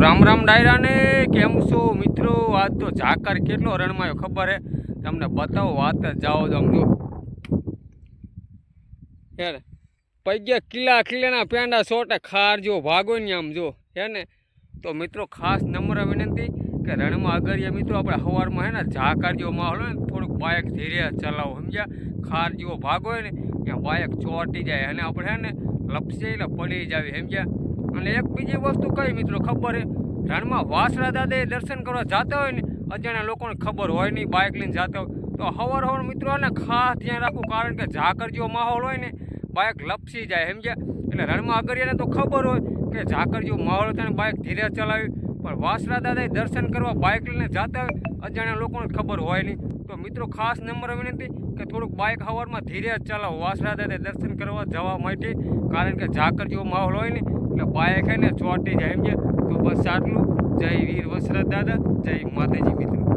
રામ રામ ડાયરા ને કેમ છો મિત્રો? આજ તો ઝાકર કેટલો રણમાં ખબર હે તમને બતાવો. વાત જાઓ આમ જો યાર પૈયા કિલ્લા કિલ્લાના પેંડા સોટા ખાર જો ભાગો ને આમ જો હે ને. તો મિત્રો ખાસ નમ્ર વિનંતી કે રણમાં અગરિયા મિત્રો આપણે સવારમાં હે ને ઝાકર જેવો માહોલ હોય ને થોડુંક બાઇક ધીરે ચલાવો સમજ્યા. ખાર જેવો ભાગ હોય ને ત્યાં બાઇક ચોંટી જાય અને આપણે હે ને લપસે એટલે પડી જાવી સમજ્યા. અને એક બીજી વસ્તુ કઈ મિત્રો ખબર હે, રણમાં વાસણા દાદા દર્શન કરવા જતા હોય ને અજાણ્યા લોકોને ખબર હોય નહીં, બાઇક લઈને જતા હોય તો સવાર મિત્રો ને ખાસ ધ્યાન રાખવું, કારણ કે ઝાકર જેવો માહોલ હોય ને બાઇક લપસી જાય સમજ્યા. એટલે રણમાં અગરિયાને તો ખબર હોય કે ઝાકર જેવો માહોલ થાય ને બાઇક ધીરે ચલાવી, પણ વાસણા દાદા દર્શન કરવા બાઇક લઈને જતા હોય અજાણ્યા લોકોને ખબર હોય નહીં. તો મિત્રો ખાસ નંબર વિનંતી કે થોડુંક બાઇક સવારમાં ધીરે જ ચલાવો વાસણા દાદા દર્શન કરવા જવા માટે, કારણ કે ઝાકર જેવો માહોલ હોય ને એટલે બાઇક હે ને ચોંટી જાય સમજ્યા. તો બસ આટલું. જય વીર વસરાજ દાદા, જય માતાજી મિત્રો.